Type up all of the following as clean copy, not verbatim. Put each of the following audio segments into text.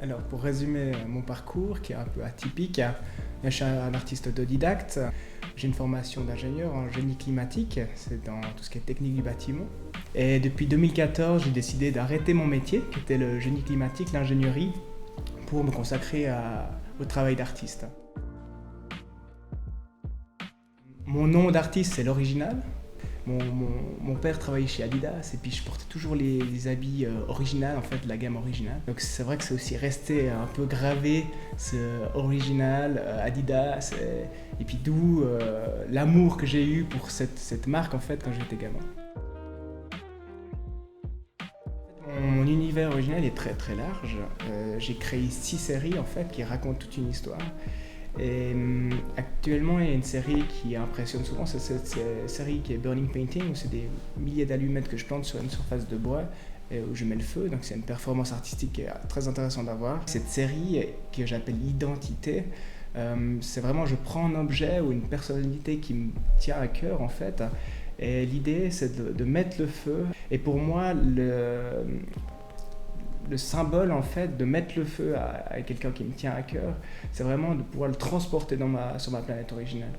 Alors, pour résumer mon parcours, qui est un peu atypique, je suis un artiste autodidacte. J'ai une formation d'ingénieur en génie climatique, c'est dans tout ce qui est technique du bâtiment. Et depuis 2014, j'ai décidé d'arrêter mon métier, qui était le génie climatique, l'ingénierie, pour me consacrer au travail d'artiste. Mon nom d'artiste, c'est l'original. Mon père travaillait chez Adidas et puis je portais toujours les habits originaux, en fait, de la gamme originale. Donc c'est vrai que c'est aussi resté un peu gravé, ce original, Adidas, et puis d'où l'amour que j'ai eu pour cette marque, en fait, quand j'étais gamin. Mon univers original est très très large. J'ai créé 6 séries, en fait, qui racontent toute une histoire. Et actuellement, il y a une série qui impressionne souvent, c'est cette série qui est Burning Painting, où c'est des milliers d'allumettes que je plante sur une surface de bois et où je mets le feu. Donc c'est une performance artistique qui est très intéressante à voir. Cette série que j'appelle Identité, c'est vraiment, je prends un objet ou une personnalité qui me tient à cœur, en fait, et l'idée c'est de mettre le feu. Et pour moi, le symbole, en fait, de mettre le feu à quelqu'un qui me tient à cœur, c'est vraiment de pouvoir le transporter sur ma planète originale.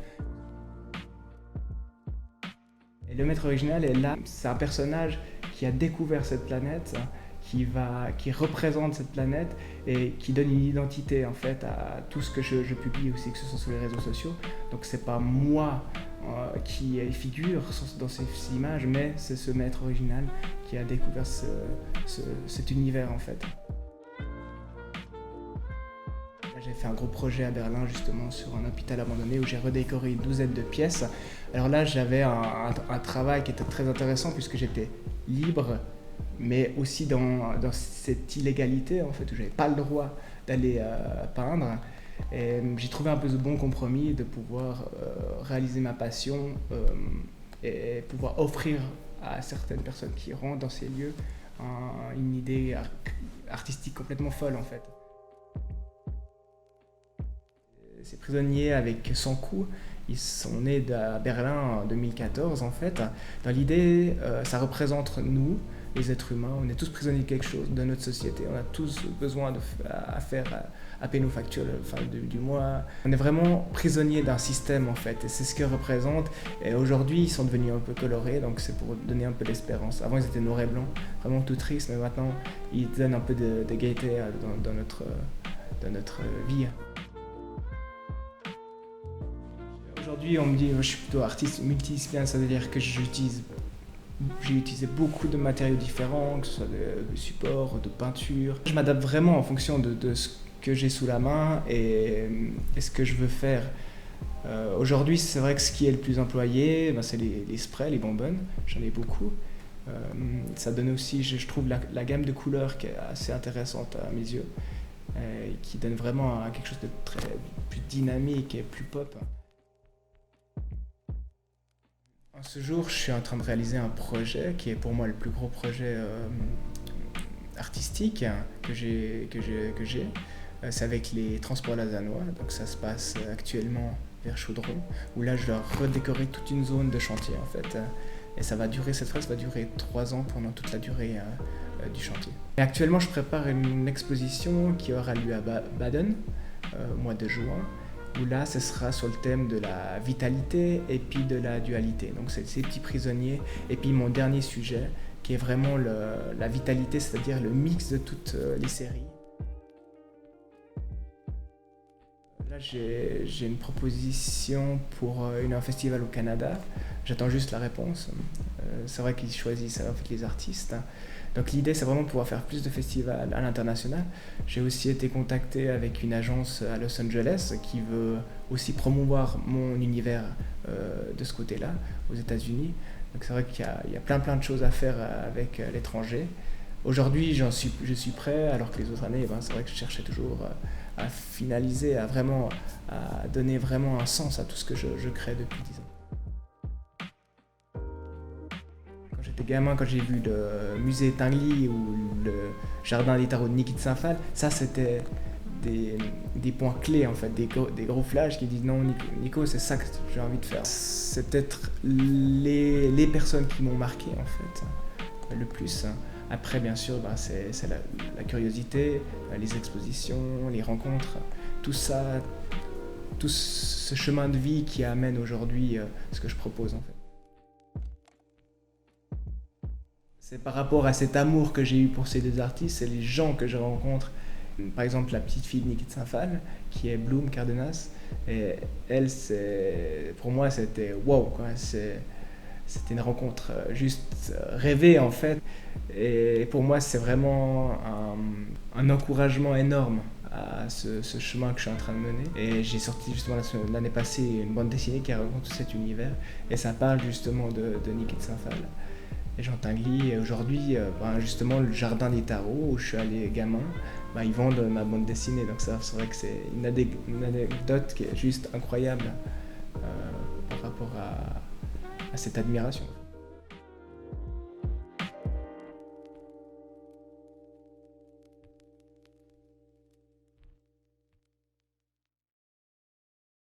Et le maître original est là, c'est un personnage qui a découvert cette planète, qui représente cette planète et qui donne une identité, en fait, à tout ce que je publie aussi, que ce soit sur les réseaux sociaux. Donc c'est pas moi qui figure dans ces images, mais c'est ce maître original qui a découvert cet univers, en fait. J'ai fait un gros projet à Berlin, justement, sur un hôpital abandonné où j'ai redécoré une douzaine de pièces. Alors là, j'avais un travail qui était très intéressant puisque j'étais libre, mais aussi dans cette illégalité, en fait, où j'avais pas le droit d'aller peindre. Et j'ai trouvé un peu ce bon compromis de pouvoir réaliser ma passion et pouvoir offrir à certaines personnes qui rentrent dans ces lieux une idée artistique complètement folle, en fait. Ces prisonniers avec 100 coups, ils sont nés à Berlin en 2014, en fait. Dans l'idée, ça représente nous, les êtres humains. On est tous prisonniers de quelque chose, de notre société. On a tous besoin à payer nos factures fin du mois. On est vraiment prisonniers d'un système, en fait. Et c'est ce qu'ils représentent. Et aujourd'hui, ils sont devenus un peu colorés, donc c'est pour donner un peu d'espérance. Avant, ils étaient noirs et blancs, vraiment tout tristes, mais maintenant, ils donnent un peu de gaieté dans notre vie. Aujourd'hui, on me dit que je suis plutôt artiste multidisciplinaire, ça veut dire que j'ai utilisé beaucoup de matériaux différents, que ce soit de support, de peinture. Je m'adapte vraiment en fonction de ce que j'ai sous la main et ce que je veux faire. Aujourd'hui, c'est vrai que ce qui est le plus employé, c'est les sprays, les bonbonnes. J'en ai beaucoup. Ça donne aussi, je trouve, la gamme de couleurs qui est assez intéressante à mes yeux, qui donne vraiment quelque chose de très plus dynamique et plus pop. À ce jour, je suis en train de réaliser un projet qui est pour moi le plus gros projet artistique que j'ai. C'est avec les transports lausannois, donc ça se passe actuellement vers Chaudron, où là je dois redécorer toute une zone de chantier, en fait. Et cette phase va durer 3 ans pendant toute la durée du chantier. Et actuellement, je prépare une exposition qui aura lieu à Baden, au mois de juin, où là, ce sera sur le thème de la vitalité et puis de la dualité. Donc, c'est ces petits prisonniers. Et puis, mon dernier sujet, qui est vraiment la vitalité, c'est-à-dire le mix de toutes les séries. Là, j'ai une proposition pour un festival au Canada. J'attends juste la réponse. C'est vrai qu'ils choisissent en fait les artistes. Donc l'idée, c'est vraiment de pouvoir faire plus de festivals à l'international. J'ai aussi été contacté avec une agence à Los Angeles qui veut aussi promouvoir mon univers de ce côté-là, aux États-Unis. Donc c'est vrai qu'il y a plein de choses à faire avec l'étranger. Aujourd'hui, je suis prêt, alors que les autres années, c'est vrai que je cherchais toujours à finaliser, à donner vraiment un sens à tout ce que je crée depuis 10 ans. Quand j'étais gamin, quand j'ai vu le musée Tinguely ou le jardin des tarots de Niki de Saint-Phal, ça c'était des points clés, en fait, des gros flashs qui disent non, Nico, c'est ça que j'ai envie de faire. C'est peut-être les personnes qui m'ont marqué, en fait, le plus. Après, bien sûr, c'est la curiosité, les expositions, les rencontres, tout ça, tout ce chemin de vie qui amène aujourd'hui ce que je propose en fait. C'est par rapport à cet amour que j'ai eu pour ces deux artistes, c'est les gens que je rencontre. Par exemple, la petite fille de Niki de Saint-Phal, qui est Bloom Cardenas, et elle, pour moi, c'était wow, quoi. C'était une rencontre juste rêvée en fait. Et pour moi, c'est vraiment un encouragement énorme à ce chemin que je suis en train de mener. Et j'ai sorti justement l'année passée une bande dessinée qui raconte tout cet univers. Et ça parle justement de Niki de Saint-Phal et Jean Tinguely. Et aujourd'hui, justement, le jardin des tarots où je suis allé gamin, ils vendent ma bande dessinée. Donc ça, c'est vrai que c'est une anecdote qui est juste incroyable par rapport à cette admiration.